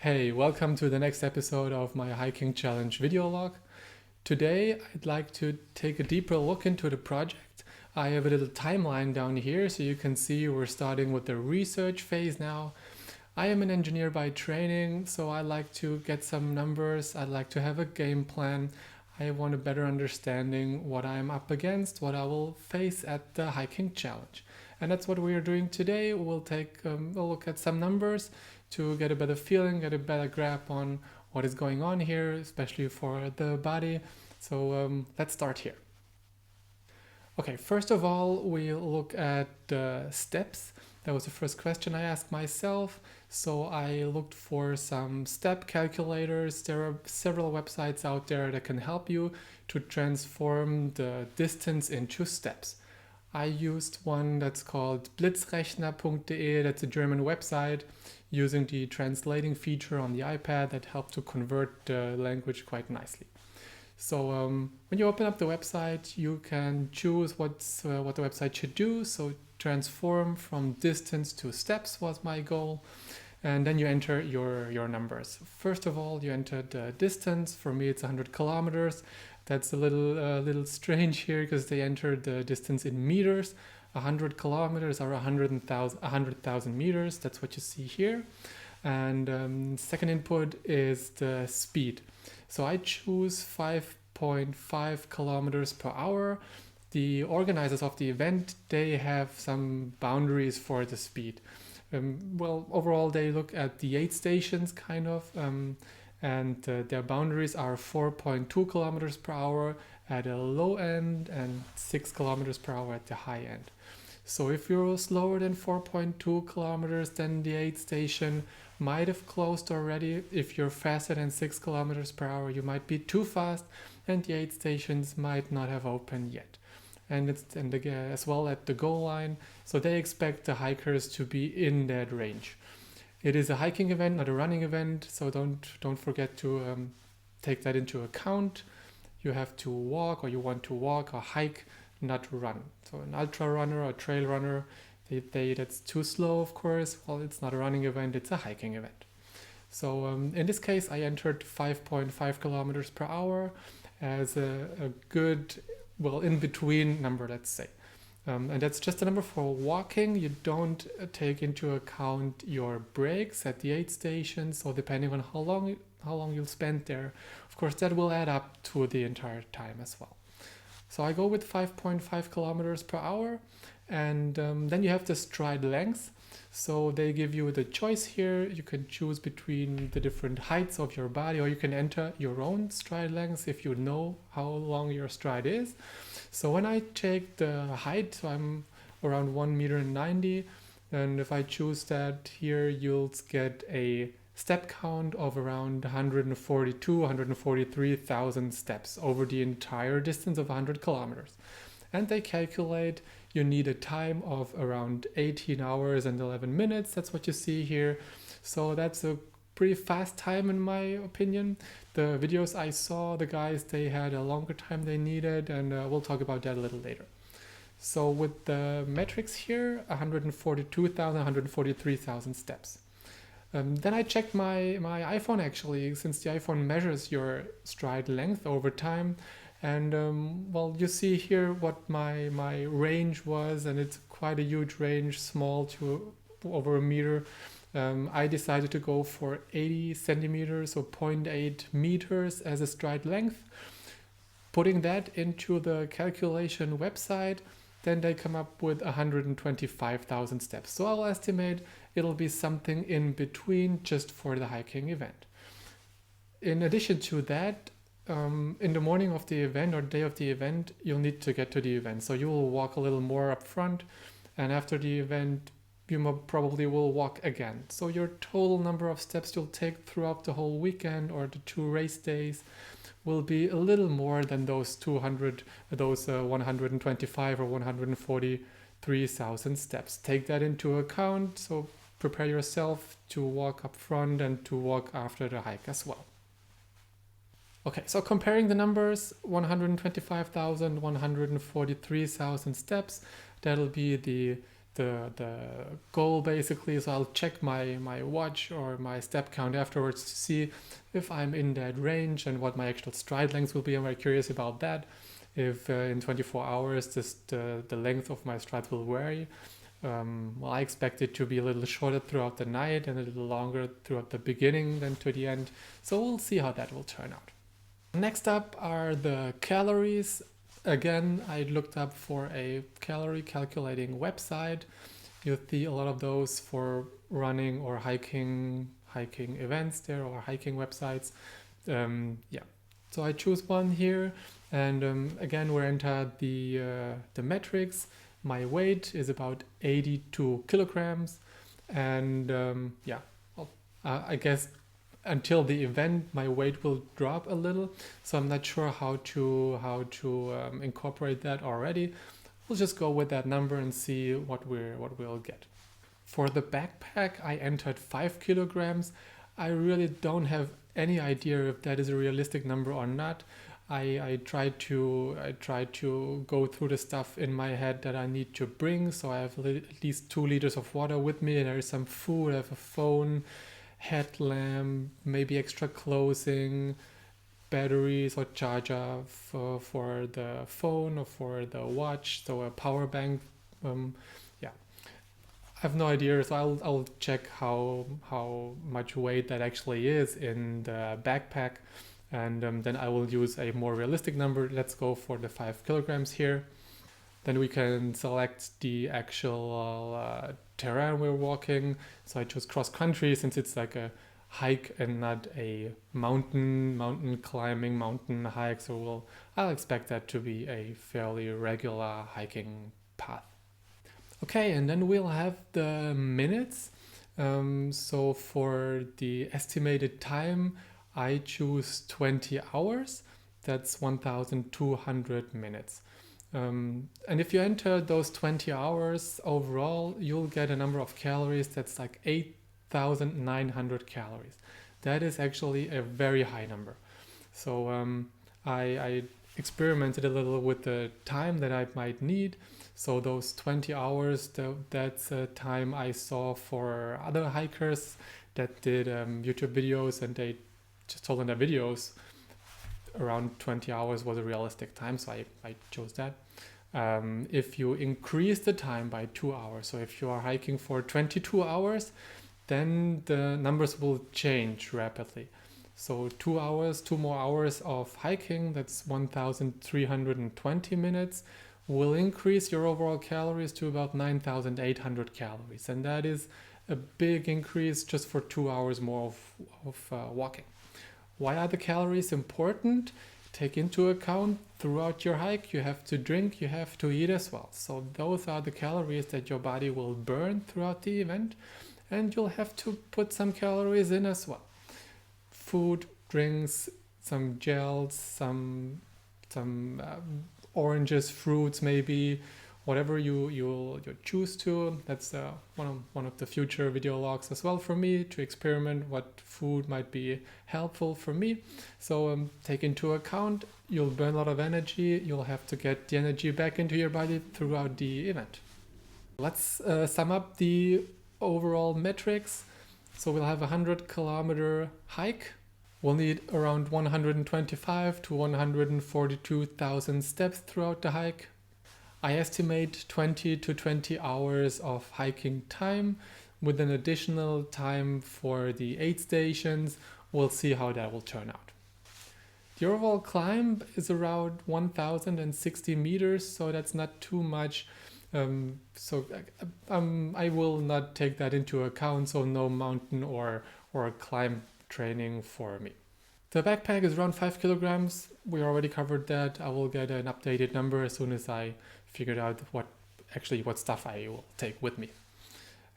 Hey, welcome to the next episode of my hiking challenge video log. Today I'd like to take a deeper look into the project. I have a little timeline down here so you can see we're starting with the research phase now. I am an engineer by training, so I like to get some numbers, I'd like to have a game plan. I want a better understanding what I'm up against, what I will face at the hiking challenge. And that's what we are doing today. We'll take a look at some numbers to get a better feeling, get a better grasp on what is going on here, especially for the body. So let's start here. Okay, first of all, we look at the steps. That was the first question I asked myself. So I looked for some step calculators. There are several websites out there that can help you to transform the distance into steps. I used one that's called blitzrechner.de. That's a German website using the translating feature on the iPad that helped to convert the language quite nicely. So when you open up the website, you can choose what the website should do. So transform from distance to steps was my goal. And then you enter your numbers. First of all, you enter the distance. For me, it's 100 kilometers. That's a little strange here because they entered the distance in meters. 100 kilometers are 100,000 meters. That's what you see here. And second input is the speed. So I choose 5.5 kilometers per hour. The organizers of the event, they have some boundaries for the speed. Well, overall, they look at the aid stations kind of, and their boundaries are 4.2 kilometers per hour at a low end and 6 kilometers per hour at the high end. So if you're slower than 4.2 kilometers, then the aid station might have closed already. If you're faster than 6 kilometers per hour, you might be too fast and the aid stations might not have opened yet. And as well at the goal line, so they expect the hikers to be in that range. It is a hiking event, not a running event, so don't forget to take that into account. You have to walk, or you want to walk or hike, not run. So an ultra runner or trail runner, that's too slow, of course. Well, it's not a running event, it's a hiking event. So in this case, I entered 5.5 kilometers per hour as a good, well, in between number, let's say. And that's just a number for walking. You don't take into account your breaks at the aid station. So depending on how long you'll spend there, of course, that will add up to the entire time as well. So I go with 5.5 kilometers per hour. And then you have the stride length. So they give you the choice here. You can choose between the different heights of your body, or you can enter your own stride length if you know how long your stride is. So when I take the height, so I'm around 1.90 meters, and if I choose that here, you'll get a step count of around 143,000 steps over the entire distance of 100 kilometers. And they calculate you need a time of around 18 hours and 11 minutes. That's what you see here. So that's a pretty fast time in my opinion. The videos I saw, the guys, they had a longer time they needed, and we'll talk about that a little later. So with the metrics here, 142,000, 143,000 steps. Then I checked my iPhone actually, since the iPhone measures your stride length over time. And well, you see here what my range was, and it's quite a huge range, small to over a meter. I decided to go for 80 centimeters or 0.8 meters as a stride length. Putting that into the calculation website, then they come up with 125,000 steps. So I'll estimate it'll be something in between just for the hiking event. In addition to that, in the morning of the event or day of the event, you'll need to get to the event. So you will walk a little more up front, and after the event, you probably will walk again. So your total number of steps you'll take throughout the whole weekend or the 2 race days will be a little more than those 125 or 143,000 steps. Take that into account. So prepare yourself to walk up front and to walk after the hike as well. Okay, so comparing the numbers, 125,000, 143,000 steps, that'll be the the goal basically. So I'll check my watch or my step count afterwards to see if I'm in that range and what my actual stride length will be. I'm very curious about that. If in 24 hours the length of my strides will vary. Well, I expect it to be a little shorter throughout the night and a little longer throughout the beginning than to the end. So we'll see how that will turn out. Next up are the calories. Again, I looked up for a calorie calculating website. You'll see a lot of those for running or hiking events there, or hiking websites. Yeah, so I choose one here, and again we enter the metrics. My weight is about 82 kilograms, and yeah, I guess until the event my weight will drop a little, so I'm not sure how to incorporate that already. We'll just go with that number and see what we'll get. For the backpack, I entered 5 kilograms. I really don't have any idea if that is a realistic number or not. I tried to go through the stuff in my head that I need to bring. So I have at least 2 liters of water with me. There is some food. I have a phone, headlamp, maybe extra clothing, batteries or charger for the phone or for the watch. So a power bank. Yeah, I have no idea. So I'll check how much weight that actually is in the backpack. And then I will use a more realistic number. Let's go for the 5 kilograms here. Then we can select the actual terrain we're walking. So I chose cross country since it's like a hike and not a mountain climbing, mountain hike. So I'll expect that to be a fairly regular hiking path. Okay, and then we'll have the minutes. So for the estimated time, I choose 20 hours. That's 1,200 minutes. And if you enter those 20 hours overall, you'll get a number of calories that's like 8,900 calories. That is actually a very high number. So I experimented a little with the time that I might need. So those 20 hours, that's a time I saw for other hikers that did YouTube videos, and they just told in their videos around 20 hours was a realistic time, so I chose that. If you increase the time by 2 hours, so if you are hiking for 22 hours, then the numbers will change rapidly. So 2 hours, 2 more hours of hiking, that's 1,320 minutes, will increase your overall calories to about 9,800 calories. And that is a big increase just for 2 hours more of walking. Why are the calories important? Take into account throughout your hike, you have to drink, you have to eat as well. So those are the calories that your body will burn throughout the event, and you'll have to put some calories in as well. Food, drinks, some gels, some oranges, fruits maybe, whatever you choose to. That's one of the future video logs as well for me, to experiment what food might be helpful for me. So take into account, you'll burn a lot of energy, you'll have to get the energy back into your body throughout the event. Let's sum up the overall metrics. So we'll have a 100-kilometer hike. We'll need around 125 to 142,000 steps throughout the hike. I estimate 20 to 20 hours of hiking time with an additional time for the aid stations. We'll see how that will turn out. The overall climb is around 1,060 meters, so that's not too much. I will not take that into account, so no mountain or climb training for me. The backpack is around 5 kilograms. We already covered that. I will get an updated number as soon as I figured out what stuff I will take with me.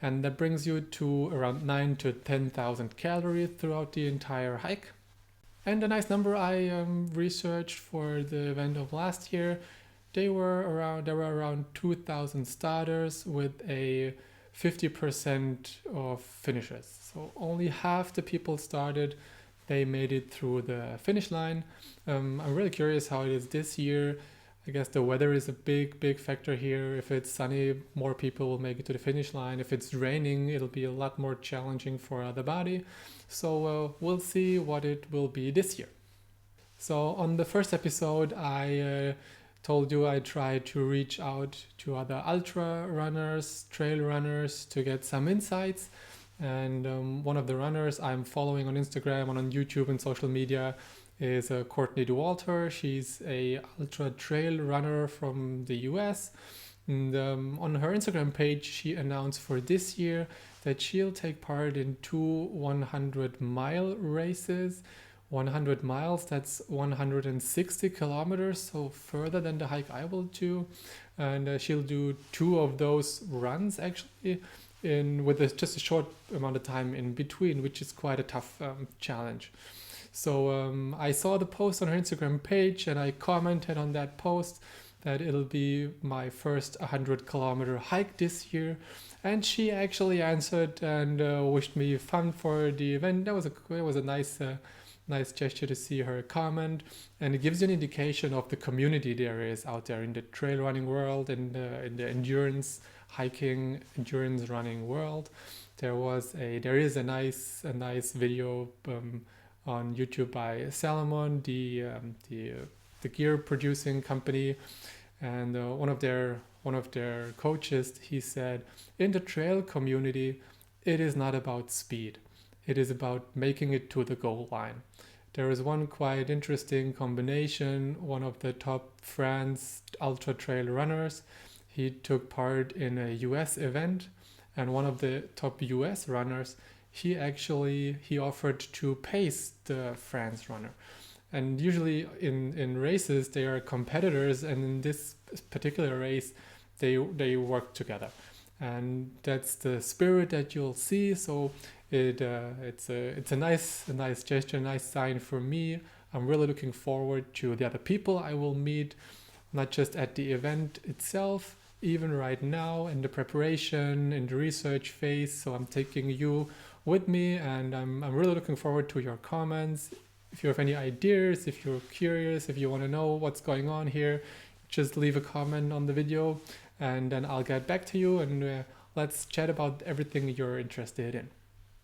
And that brings you to around 9 to 10,000 calories throughout the entire hike. And a nice number I researched for the event of last year. There were around 2,000 starters with a 50% of finishers. So only half the people started. They made it through the finish line. I'm really curious how it is this year. I guess the weather is a big factor here. If it's sunny, more people will make it to the finish line. If it's raining, it'll be a lot more challenging for the body. So we'll see what it will be this year. So on the first episode, I told you I tried to reach out to other ultra runners, trail runners to get some insights. And one of the runners I'm following on Instagram and on YouTube and social media is Courtney Dauwalter. She's a ultra trail runner from the US. And on her Instagram page, she announced for this year that she'll take part in 2 100-mile races. 100 miles, that's 160 kilometers, so further than the hike I will do. And she'll do 2 of those runs actually with just a short amount of time in between, which is quite a tough challenge. So I saw the post on her Instagram page and I commented on that post that it'll be my first 100-kilometer hike this year. And she actually answered and wished me fun for the event. It was a nice gesture to see her comment, and it gives you an indication of the community there is out there in the trail running world and in the endurance running world. There is a nice video on YouTube by Salomon, the gear producing company, and one of their coaches, he said, in the trail community, it is not about speed. It is about making it to the goal line. There is one quite interesting combination. One of the top France ultra trail runners, he took part in a US event, and one of the top US runners, he offered to pace the France runner. And usually in races, they are competitors, and in this particular race, they work together. And that's the spirit that you'll see. So it's a nice gesture, a nice sign for me. I'm really looking forward to the other people I will meet, not just at the event itself, even right now in the preparation, in the research phase. So I'm taking you with me, and I'm really looking forward to your comments. If you have any ideas, if you're curious, if you want to know what's going on here, just leave a comment on the video, and then I'll get back to you, and let's chat about everything you're interested in.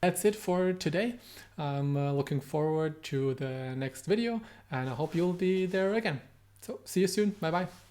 That's it for today. I'm looking forward to the next video, and I hope you'll be there again. So see you soon. Bye bye.